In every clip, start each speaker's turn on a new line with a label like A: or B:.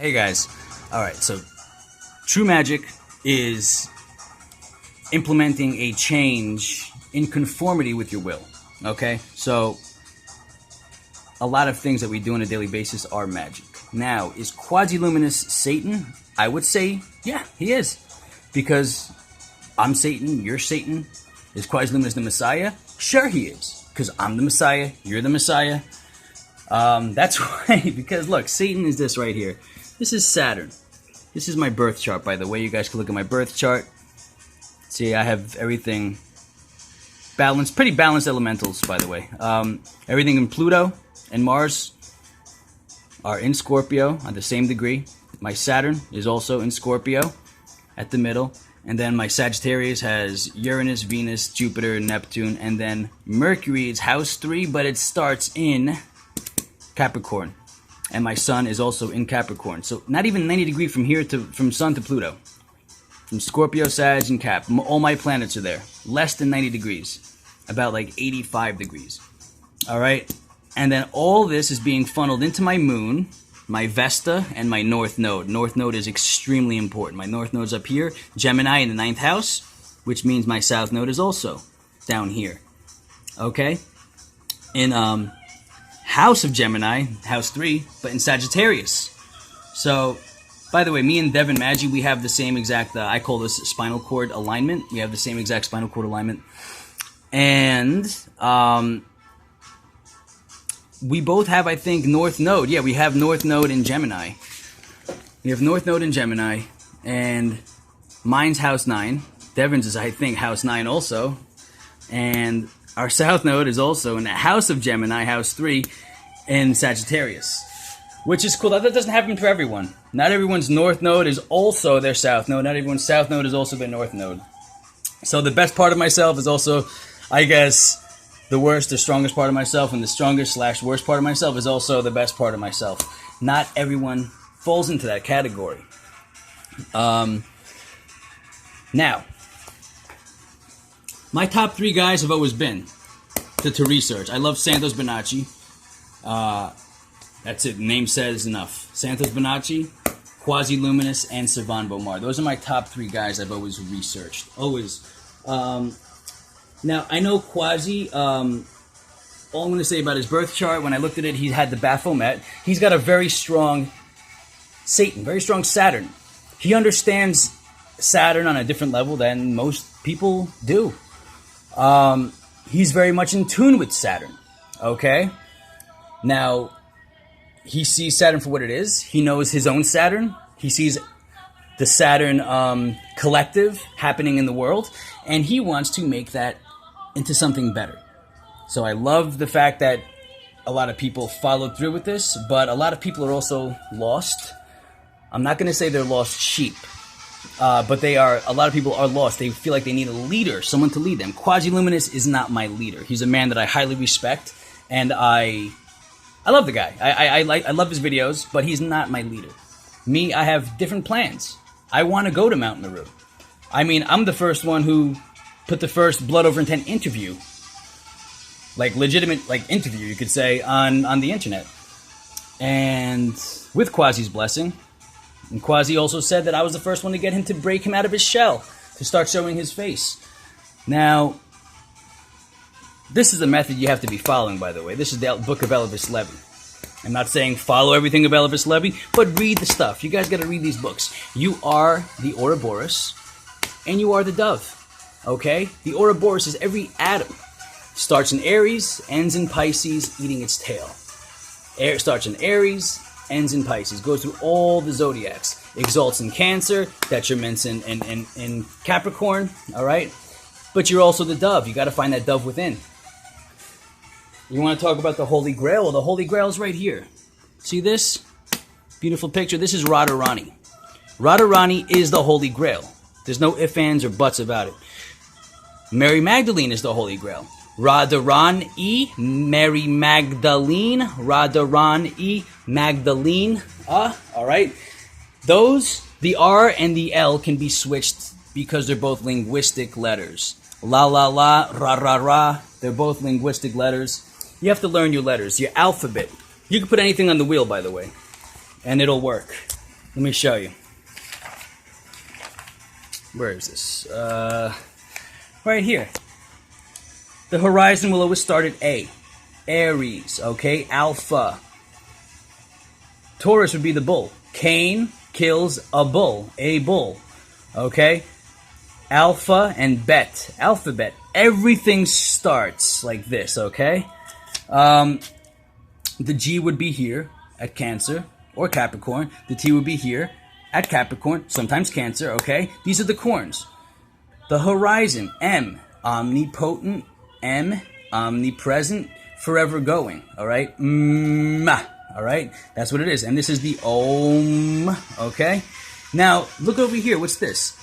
A: Hey guys, alright, so true magic is implementing a change in conformity with your will. Okay? So, a lot of things that we do on a daily basis are magic. Now, is Quasi-Luminous Satan? I would say, yeah, he is. Because I'm Satan, you're Satan. Is Quasi-Luminous the Messiah? Sure he is. Because I'm the Messiah, you're the Messiah. That's why, because look, Satan is this right here. This is Saturn. This is my birth chart, by the way. You guys can look at my birth chart. See, I have everything balanced, pretty balanced elementals, by the way. Everything in Pluto and Mars are in Scorpio at the same degree. My Saturn is also in Scorpio at the middle. And then my Sagittarius has Uranus, Venus, Jupiter, Neptune. And then Mercury is house 3, but it starts in Capricorn. And my Sun is also in Capricorn. So not even 90 degrees from here from Sun to Pluto. From Scorpio, Sag, and Cap. All my planets are there. Less than 90 degrees. About like 85 degrees. Alright? And then all this is being funneled into my moon, my Vesta, and my North Node. North Node is extremely important. My North Node's up here. Gemini in the 9th house. Which means my South Node is also down here. Okay? In, House of Gemini, House 3, but in Sagittarius. So, by the way, me and Devin Maggi, we have the same exact, I call this spinal cord alignment. We have the same exact spinal cord alignment. And, we both have, I think, North Node. Yeah, we have North Node in Gemini. We have North Node in Gemini, and mine's House 9. Devin's is, I think, House 9 also. And our South Node is also in the House of Gemini, House 3, in Sagittarius. Which is cool. That doesn't happen for everyone. Not everyone's North Node is also their South Node. Not everyone's South Node is also their North Node. So the best part of myself is also, I guess, the worst or strongest part of myself, and the strongest / worst part of myself is also the best part of myself. Not everyone falls into that category. Now, my top 3 guys have always been to research. I love Santos Bonacci. That's it. Name says enough. Santos Bonacci, Quasi-Luminous, and Savan Bomar. Those are my top 3 guys I've always researched. Always. Now, I know Quasi, all I'm going to say about his birth chart, when I looked at it, he had the Baphomet. He's got a very strong Satan, very strong Saturn. He understands Saturn on a different level than most people do. He's very much in tune with Saturn, okay? Now, he sees Saturn for what it is. He knows his own Saturn. He sees the Saturn collective happening in the world, and he wants to make that into something better. So I love the fact that a lot of people followed through with this, but a lot of people are also lost. I'm not going to say they're lost sheep. But a lot of people are lost. They feel like they need a leader, someone to lead them. Quasi-Luminous is not my leader. He's a man that I highly respect, and I love the guy. I love his videos, but he's not my leader. Me, I have different plans. I want to go to Mount Meru. I mean, I'm the first one who put the first Blood Over Intent interview, like legitimate interview, you could say, on the internet. And with Quasi's blessing. And Quasi also said that I was the first one to get him to break him out of his shell, to start showing his face. Now, this is the method you have to be following, by the way. This is the book of Eliphas Levi. I'm not saying follow everything of Eliphas Levi, but read the stuff. You guys got to read these books. You are the Ouroboros, and you are the dove. Okay? The Ouroboros is every atom. Starts in Aries, ends in Pisces, eating its tail. Starts in Aries, ends in Pisces, goes through all the zodiacs, exalts in Cancer, detriments in Capricorn, all right? But you're also the dove. You got to find that dove within. You want to talk about the Holy Grail? Well, the Holy Grail is right here. See this beautiful picture? This is Radharani. Radharani is the Holy Grail. There's no ifs, ands, or buts about it. Mary Magdalene is the Holy Grail. Radharani, Mary Magdalene, Radharani, Magdalene. All right. Those, the R and the L can be switched because they're both linguistic letters. La, la, la, ra, ra, ra. They're both linguistic letters. You have to learn your letters, your alphabet. You can put anything on the wheel, by the way, and it'll work. Let me show you. Where is this? Right here. The horizon will always start at A. Aries, okay? Alpha. Taurus would be the bull. Cain kills a bull. A bull. Okay? Alpha and Bet. Alphabet. Everything starts like this, okay? The G would be here at Cancer or Capricorn. The T would be here at Capricorn, sometimes Cancer, okay? These are the corns. The horizon, M, omnipotent, M, omnipresent, forever going, all right? Ma, all right? That's what it is. And this is the Om, okay? Now, look over here. What's this?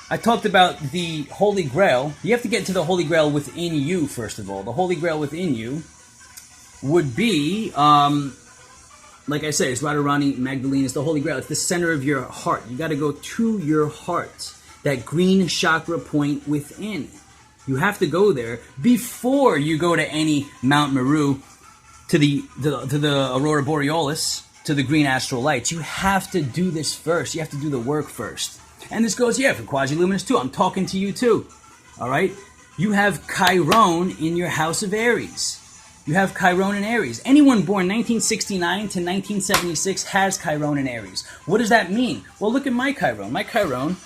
A: I talked about the Holy Grail. You have to get to the Holy Grail within you, first of all. The Holy Grail within you would be, like I said, it's Radharani Magdalene. It's the Holy Grail. It's the center of your heart. You got to go to your heart, that green chakra point within. You have to go there before you go to any Mount Meru, to the Aurora Borealis, to the green astral lights. You have to do this first. You have to do the work first. And this goes, for Quasi-Luminous too. I'm talking to you too. All right? You have Chiron in your house of Aries. You have Chiron in Aries. Anyone born 1969 to 1976 has Chiron in Aries. What does that mean? Well, look at my Chiron. My Chiron,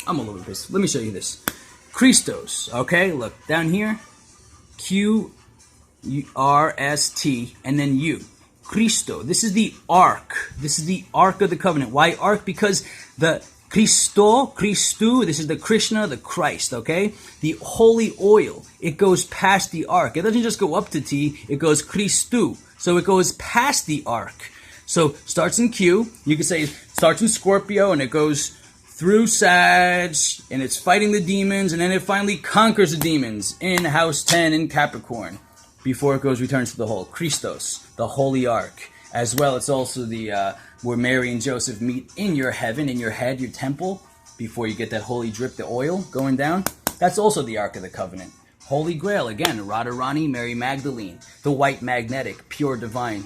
A: I'm all over this. Let me show you this. Christos, okay? Look, down here, Q-R-S-T, and then U. Christo. This is the Ark. This is the Ark of the Covenant. Why Ark? Because the Christu, this is the Krishna, the Christ, okay? The holy oil, it goes past the Ark. It doesn't just go up to T, it goes Christu. So it goes past the Ark. So starts in Q, you could say starts in Scorpio and it goes through Sag, and it's fighting the demons, and then it finally conquers the demons in House 10 in Capricorn before it returns to the whole. Christos, the Holy Ark. As well, it's also the where Mary and Joseph meet in your heaven, in your head, your temple, before you get that holy drip, the oil going down. That's also the Ark of the Covenant. Holy Grail, again, Radharani, Mary Magdalene, the white magnetic, pure divine.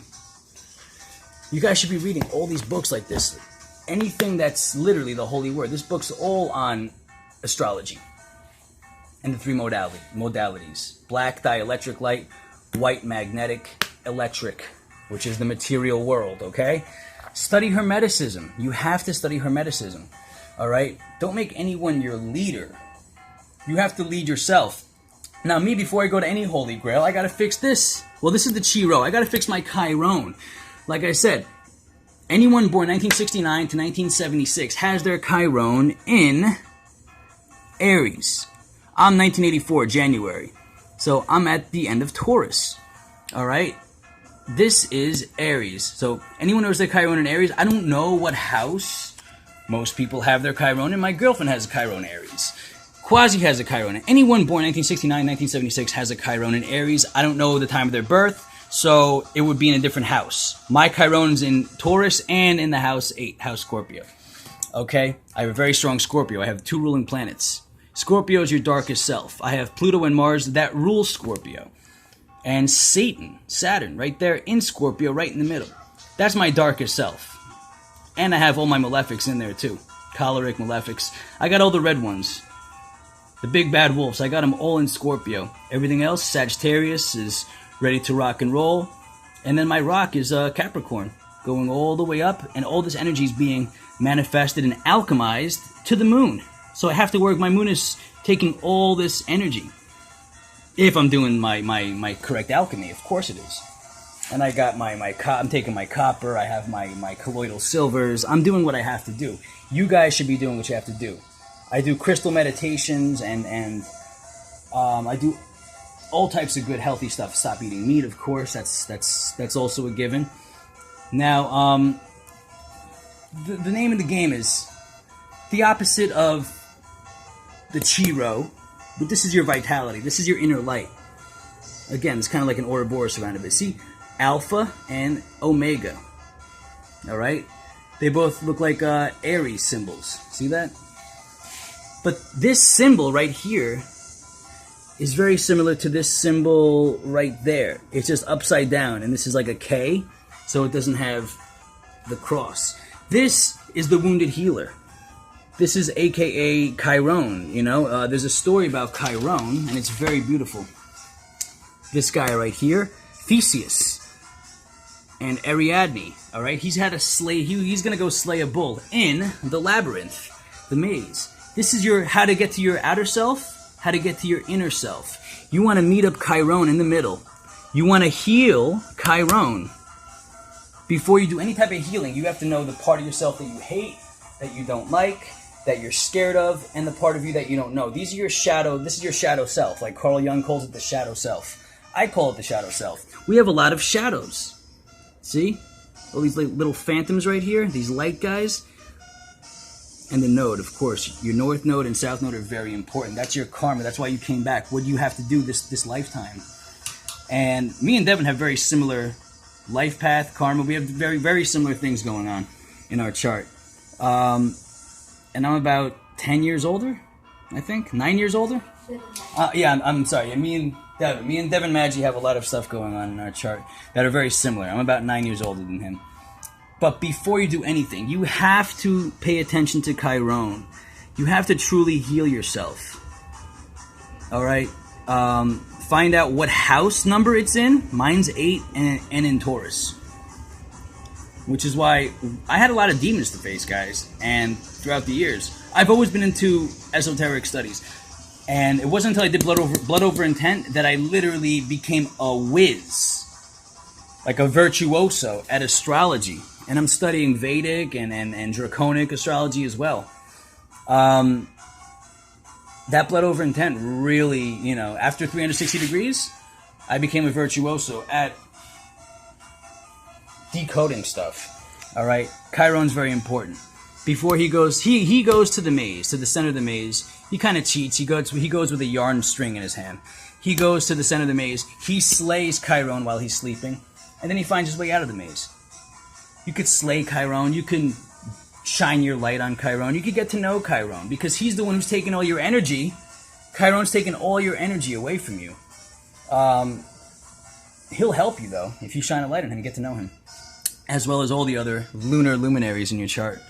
A: You guys should be reading all these books like this. Anything that's literally the holy word. This book's all on astrology and the three modalities. Black dielectric light, white magnetic, electric, which is the material world, okay? Study Hermeticism. You have to study Hermeticism, all right? Don't make anyone your leader. You have to lead yourself. Now, me, before I go to any Holy Grail, I got to fix this. Well, this is the Chi-Rho. I got to fix my Chiron. Like I said, anyone born 1969 to 1976 has their Chiron in Aries. I'm 1984, January. So I'm at the end of Taurus, all right? This is Aries. So anyone who has their Chiron in Aries, I don't know what house most people have their Chiron in. My girlfriend has a Chiron in Aries. Quasi has a Chiron. Anyone born 1969, 1976 has a Chiron in Aries. I don't know the time of their birth, so it would be in a different house. My Chiron's in Taurus and in the house 8, house Scorpio. Okay? I have a very strong Scorpio. I have 2 ruling planets. Scorpio is your darkest self. I have Pluto and Mars that rule Scorpio. And Satan, Saturn, right there in Scorpio, right in the middle. That's my darkest self. And I have all my malefics in there too. Choleric, malefics. I got all the red ones. The big bad wolves, I got them all in Scorpio. Everything else, Sagittarius is ready to rock and roll. And then my rock is Capricorn, going all the way up. And all this energy is being manifested and alchemized to the moon. So I have to work. My moon is taking all this energy. If I'm doing my correct alchemy, of course it is. And I got I'm taking my copper, I have my colloidal silvers. I'm doing what I have to do. You guys should be doing what you have to do. I do crystal meditations and I do all types of good healthy stuff. Stop eating meat, of course. That's also a given. Now, the name of the game is the opposite of the Chi-Rho, but this is your vitality. This is your inner light. Again, it's kind of like an Ouroboros around it. But see, Alpha and Omega. All right? They both look like Aries symbols. See that? But this symbol right here is very similar to this symbol right there. It's just upside down, and this is like a K, so it doesn't have the cross. This is the wounded healer. This is AKA Chiron, you know. There's a story about Chiron, and it's very beautiful. This guy right here, Theseus and Ariadne, all right? He's had a slay, he's going to go slay a bull in the labyrinth, the maze. This is your how to get to your outer self, how to get to your inner self. You want to meet up Chiron in the middle. You want to heal Chiron. Before you do any type of healing, you have to know the part of yourself that you hate, that you don't like, that you're scared of, and the part of you that you don't know. These are your shadow, this is your shadow self. Like Carl Jung calls it the shadow self. I call it the shadow self. We have a lot of shadows. See? All these little phantoms right here, these light guys. And the node, of course. Your north node and south node are very important. That's your karma. That's why you came back. What do you have to do this lifetime? And me and Devin have very similar life path, karma. We have very, very similar things going on in our chart. And I'm about 10 years older, I think. 9 years older? Yeah, I'm sorry. Me and Devin Maggi have a lot of stuff going on in our chart that are very similar. I'm about 9 years older than him. But before you do anything, you have to pay attention to Chiron. You have to truly heal yourself. All right? Find out what house number it's in. Mine's 8 and in Taurus. Which is why I had a lot of demons to face, guys. And throughout the years, I've always been into esoteric studies. And it wasn't until I did Blood Over Intent that I literally became a whiz. Like a virtuoso at astrology. And I'm studying Vedic and Draconic astrology as well. That Blood Over Intent really, you know, after 360 degrees, I became a virtuoso at decoding stuff. All right, Chiron's very important. Before he goes, he goes to the maze, to the center of the maze. He kind of cheats. He goes with a yarn string in his hand. He goes to the center of the maze. He slays Chiron while he's sleeping, and then he finds his way out of the maze. You could slay Chiron. You can shine your light on Chiron. You could get to know Chiron because he's the one who's taking all your energy. Chiron's taking all your energy away from you. He'll help you, though, if you shine a light on him and get to know him, as well as all the other lunar luminaries in your chart.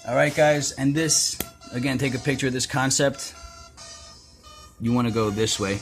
A: All right, guys, and this, again, take a picture of this concept. You want to go this way.